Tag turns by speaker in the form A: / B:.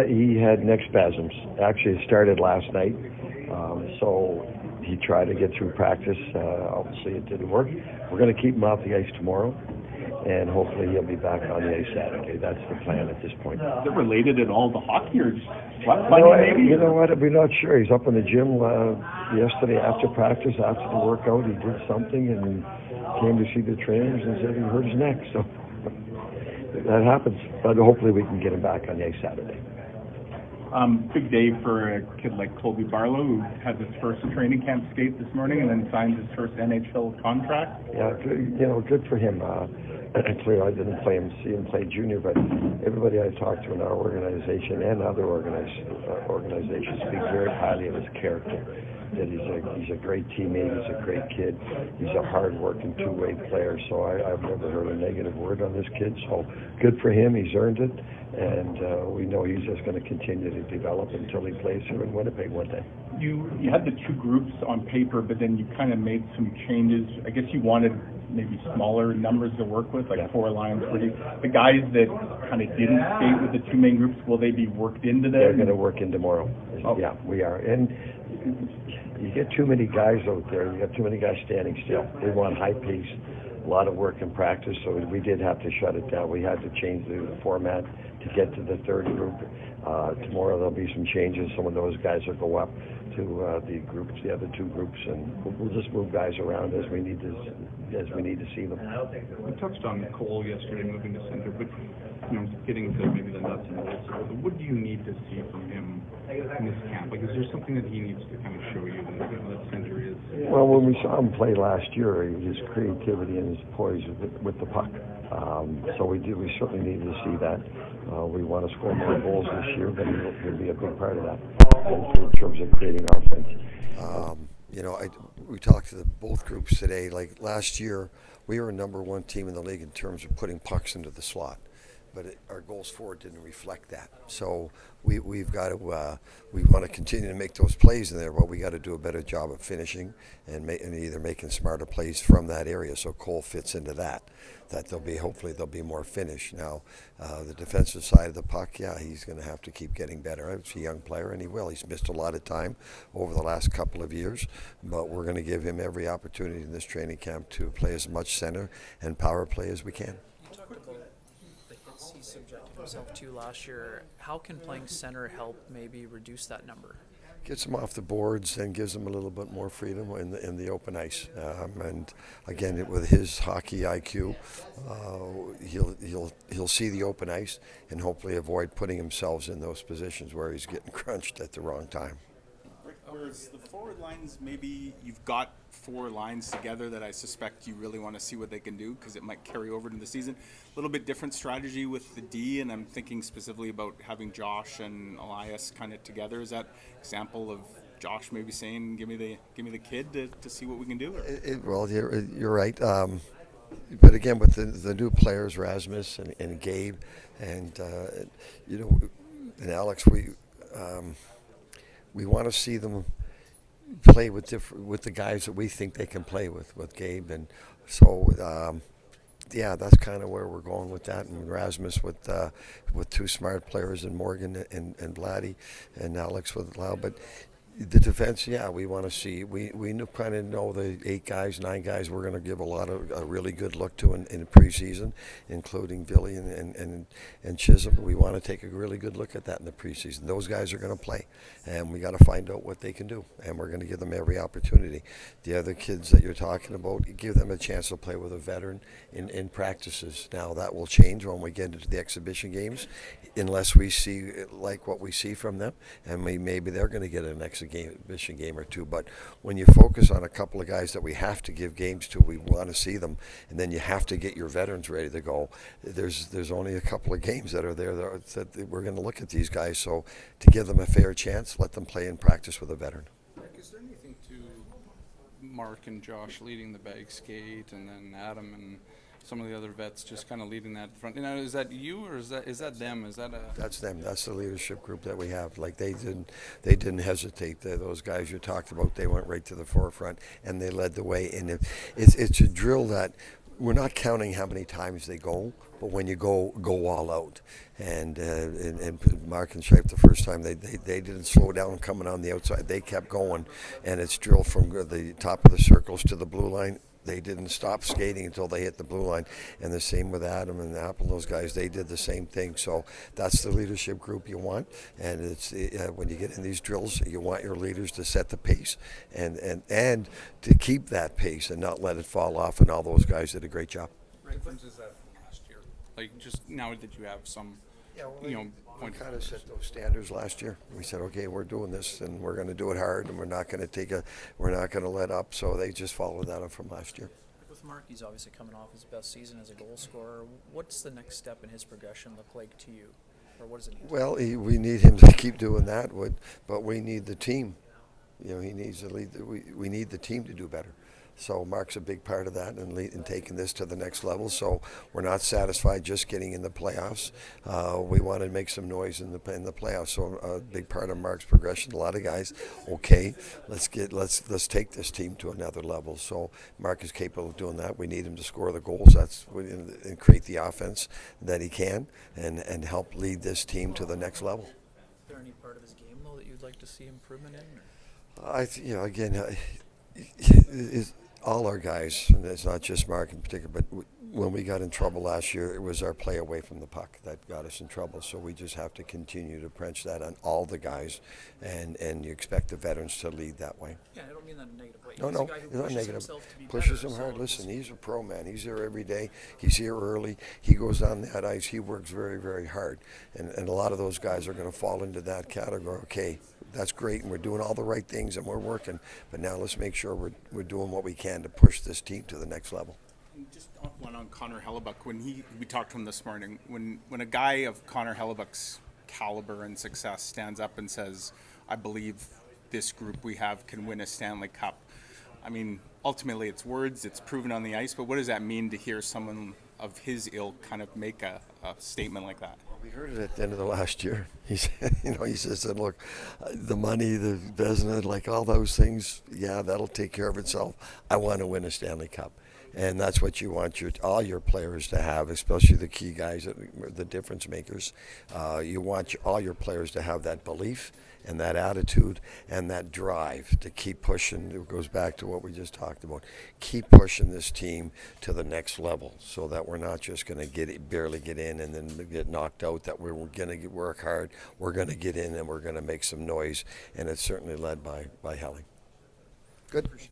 A: He had neck spasms. Actually, it started last night. So he tried to get through practice. Obviously, it didn't work. We're going to keep him off the ice tomorrow, and hopefully he'll be back on the ice Saturday. That's the plan at this point.
B: Is it related at all to hockey, or just
A: maybe? You know what? We're not sure. He's up in the gym yesterday after practice, after the workout. He did something and came to see the trainers and said he hurt his neck. So that happens. But hopefully we can get him back on the ice Saturday.
B: Big day for a kid like Colby Barlow, who had his first training camp skate this morning and then signed his first NHL contract.
A: Yeah, good for him. Clearly, I didn't see him play junior, but everybody I talked to in our organization and other organizations speak very highly of his character. That he's a great teammate, he's a great kid, he's a hard-working two-way player. So I've never heard a negative word on this kid. So good for him, he's earned it, and we know he's just going to continue to develop until he plays here in Winnipeg one day.
B: You had the two groups on paper, but then you kind of made some changes. I guess you wanted maybe smaller numbers to work with, like 4 lines. The guys that kind of didn't skate with the two main groups, will they be worked into there?
A: They're going to work in tomorrow. Oh. Yeah, we are. And you get too many guys out there. You got too many guys standing still. We want high pace, a lot of work in practice, so we did have to shut it down. We had to change the format to get to the third group. Tomorrow there'll be some changes. Some of those guys will go up to the other two groups, and we'll just move guys around as we need to see them.
C: We touched on Cole yesterday moving to center, but getting to maybe the nuts and bolts. What do you need to see from him in this camp? Like, is there something that he needs to kind of show you that center is?
A: Well, when we saw him play last year, his creativity and his poise with the puck. So we certainly need to see that. We want to score more goals this year, but he'll be a big part of that in terms of creating offense.
D: We talked to both groups today. Like last year, we were a number one team in the league in terms of putting pucks into the slot, but our goals forward didn't reflect that. So we've got to we want to continue to make those plays in there, but we got to do a better job of finishing and either making smarter plays from that area. So Cole fits into that. Hopefully there'll be more finish. Now, the defensive side of the puck, he's going to have to keep getting better. He's a young player, and he will. He's missed a lot of time over the last couple of years, but we're going to give him every opportunity in this training camp to play as much center and power play as we can.
E: You talked about the hits he subjected himself to last year. How can playing center help maybe reduce that number?
D: Gets him off the boards and gives him a little bit more freedom in the open ice. And again, with his hockey IQ, he'll see the open ice and hopefully avoid putting himself in those positions where he's getting crunched at the wrong time.
F: Whereas the forward lines, maybe you've got 4 lines together that I suspect you really want to see what they can do because it might carry over to the season. A little bit different strategy with the D, and I'm thinking specifically about having Josh and Elias kind of together. Is that example of Josh maybe saying, "Give me the kid to see what we can do"?
D: Well, you're right. But again, with the new players, Rasmus and Gabe, and and Alex, we want to see them play with the guys that we think they can play with Gabe, and so that's kind of where we're going with that. And Rasmus with 2 smart players, and Morgan and Vladdy, and Alex with Lau. But the defense, we want to see. We kind of know the 8 guys, 9 guys we're going to give a really good look to in preseason, including Billy and Chisholm. We want to take a really good look at that in the preseason. Those guys are going to play, and we got to find out what they can do, and we're going to give them every opportunity. The other kids that you're talking about, you give them a chance to play with a veteran in practices. Now that will change when we get into the exhibition games, unless we see like what we see from them, and maybe they're going to get an exhibition game or 2. But when you focus on a couple of guys that we have to give games to, we want to see them, and then you have to get your veterans ready to go. There's only a couple of games that are there that we're going to look at these guys. So to give them a fair chance, let them play in practice with a veteran.
C: Rick, is there anything to Mark and Josh leading the bag skate, and then Adam and some of the other vets just kind of leading that front? Is that you, or is that them?
D: That's them. That's the leadership group that we have. Like they didn't hesitate. Those guys you talked about, they went right to the forefront and they led the way. And it's a drill that we're not counting how many times they go, but when you go all out. And Mark and Shape, the first time they didn't slow down coming on the outside. They kept going, and it's drilled from the top of the circles to the blue line. They didn't stop skating until they hit the blue line. And the same with Adam and Apple, those guys, they did the same thing. So that's the leadership group you want. And it's when you get in these drills, you want your leaders to set the pace and to keep that pace and not let it fall off. And all those guys did a great job.
C: What difference is that from last year? Like, just now that you have some,
D: We
C: point
D: kind of set those standards last year. We said, okay, we're doing this, and we're going to do it hard, and we're not going to let up. So they just followed that up from last year.
E: With Mark, he's obviously coming off his best season as a goal scorer. What's the next step in his progression look like to you, or what does it need?
D: Well, we need him to keep doing that, but we need the team. He needs to lead. We need the team to do better. So Mark's a big part of that and taking this to the next level. So we're not satisfied just getting in the playoffs. We want to make some noise in the playoffs. So a big part of Mark's progression. A lot of guys, okay, let's take this team to another level. So Mark is capable of doing that. We need him to score the goals. And create the offense that he can and help lead this team to the next level.
E: Is there any part of his game though that you'd like to see improvement in?
D: All our guys, and it's not just Mark in particular, but when we got in trouble last year, it was our play away from the puck that got us in trouble. So we just have to continue to punch that on all the guys, and you expect the veterans to lead that way.
E: Yeah, I don't mean that in a negative way.
D: No,
E: He's a guy who
D: it's not
E: pushes
D: negative.
E: himself to be
D: Pushes
E: better,
D: him hard.
E: so
D: Listen, he's a pro, man. He's there every day. He's here early. He goes on that ice. He works very, very hard. And a lot of those guys are going to fall into that category. Okay, that's great, and we're doing all the right things, and we're working. But now let's make sure we're doing what we can to push this team to the next level.
F: Just one on Connor Hellebuck. We talked to him this morning. When a guy of Connor Hellebuck's caliber and success stands up and says, "I believe this group we have can win a Stanley Cup." I mean, ultimately, it's words. It's proven on the ice. But what does that mean to hear someone of his ilk kind of make a statement like that?
D: We heard it at the end of the last year. He said, he said, look, the money, the business, like all those things, yeah, that'll take care of itself. I want to win a Stanley Cup. And that's what you want all your players to have, especially the key guys, the difference makers. You want all your players to have that belief and that attitude and that drive to keep pushing. It goes back to what we just talked about. Keep pushing this team to the next level so that we're not just going to barely get in and then get knocked out, that we're going to work hard, we're going to get in, and we're going to make some noise. And it's certainly led by Helling. Good.